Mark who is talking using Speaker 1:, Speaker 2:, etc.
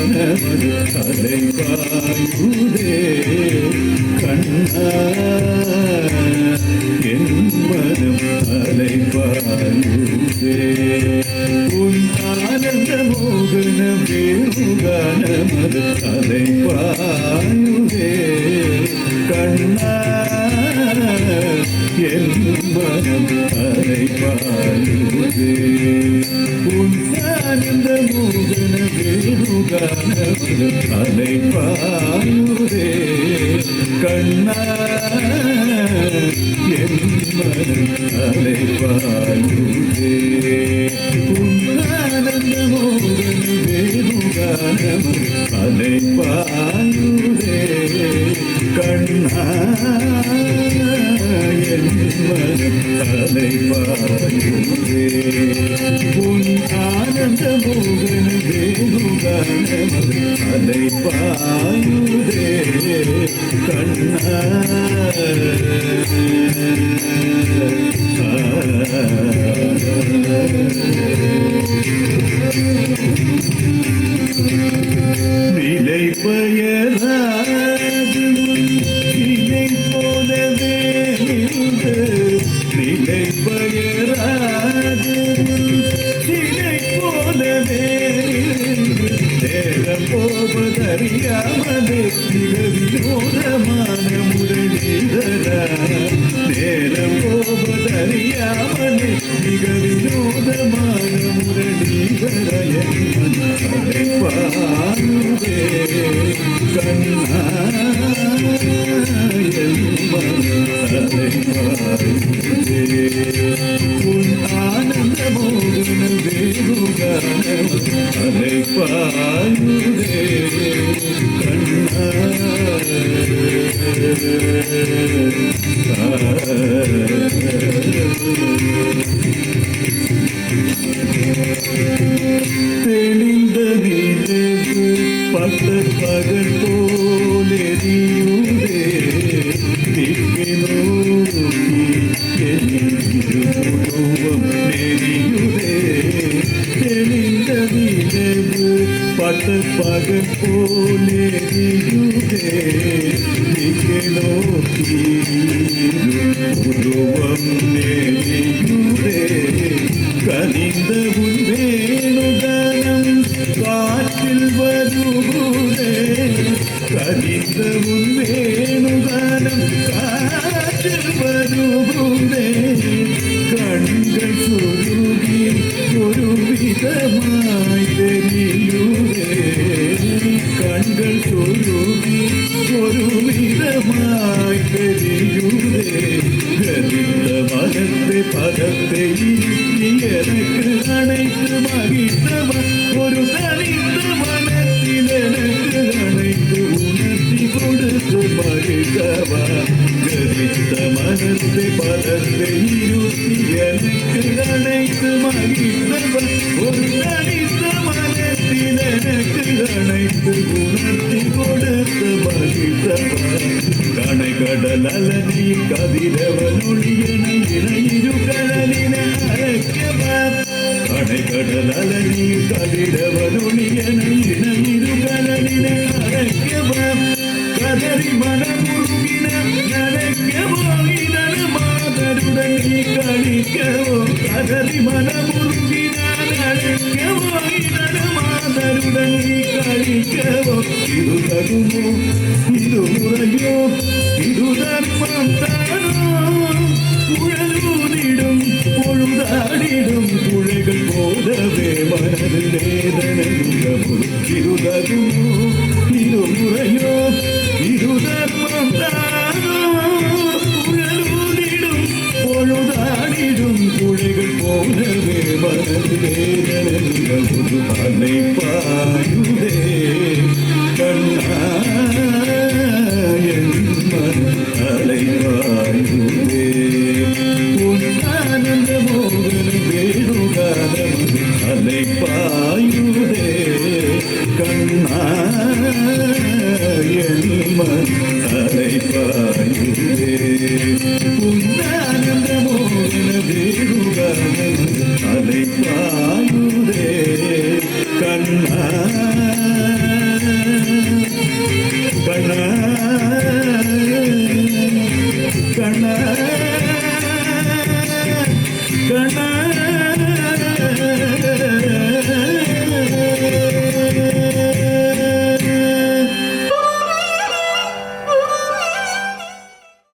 Speaker 1: வேணுகானமது அலைபாயுதே கண்ணா என் மனம் அலைபாயுதே உன் ஆனந்த மோகன வேணுகானமது அலைபாயுதே கண்ணா என் மனம் அலைபாயுதே உன் ஆனந்த மோகன வேணுகானமது அலைபாயுதே கண்ணா என் மனம் அலைபாயுதே உன் ஆனந்த மோகன வேணுகானமது அலைபாயுதே கண்ணா என் மனம் அலைபாயுதே உன் ஆனந்த மோகன வேணுகானமது அலைபாயுதே கண்ணா நிலை பெயராது நிலை போலவே நின்று நிலை பெயராது நிலை போலவே நின்று நேரம் போவதறியாமலே மிக வினோதமான முரளிதரா நேரம் போவதறியாமலே மிக வினோதமான முரளிதரய அலைபாயுதே கண்ணா என் மனம் அலைபாயுதே உன் ஆனந்த மோகன வேணுகானமது அலைபாயுதே கண்ணா தெளிந்த நிலவு பட்ட பகல் போலெரியுதே திக்கை நோக்கி என் இருமுகம் நெறியுதே தெளிந்த நிலவு பட்ட பகல் போலெரியுதே திக்கை நோக்கி உருவம் நெறியுதே கனிந்த உன் வேணுகானம் காற்றில் வருகுதே கனிந்த உன் வேணுகானம் காற்றில் வருகுதே கண்கள் சுருகி ஒரு விதமாய் தெரியுதே கண்கள் சுருகி ஒரு விதமாய் தெரியுதே கனிந்த மனத்தை பதத்தை எனக்கு அனைத்து மகிழ்ந்தவன் ஒரு தனித்த மனத்தில் எனக்கு அனைத்து உணர்த்தி கொடுத்து மகிழ்ந்தவா கரித்த மனத்தை பதத்தை இருத்தி எனக்கு அனைத்து மகிழ்ந்தவன் ஒரு தனித்த மனத்தில் எனக்கு அனைத்து உணர்த்தி கொடுத்து மகிழ்ந்தவா கணை கடல் அலனி கதிரவன் ஒளியன இணையிரு கடலின கணை கடல் அலனி கதிரவன் ஒளியன இணையிரு கடலின கதறி மனமுருகின நனைக்கவோ இதன் மாதருடன் நீ கழிக்கவோ கதறி மனமுருகின நனைக்கவோ இதன் மாதருடன் நீ கழிக்கவோ இது தகுமோ இது முறையோ இது தர்மம் தானோ குழலூதிடும் பொழுதாடிடும் குழைகள் போதவே மனதில் வேதனையுள்ளமோ இது தகுமோ இது முறையோ இது தர்மம் தானோ குழலூதிடும் பொழுதாடிடும் குழைகள் போதவே மனதில் வேதனையுள்ளமோ அலைபாயுதே கண்ணா என் மனம் அலைபாயுதே உன் ஆனந்த மோகன வேணுகானமது அலைபாயுதே கண்ணா என் மனம் அலைபாயுதே உன் ஆனந்த மோகன வேணுகானமது அலைபாயுதே கண்ணா கண்ணா கண்ணா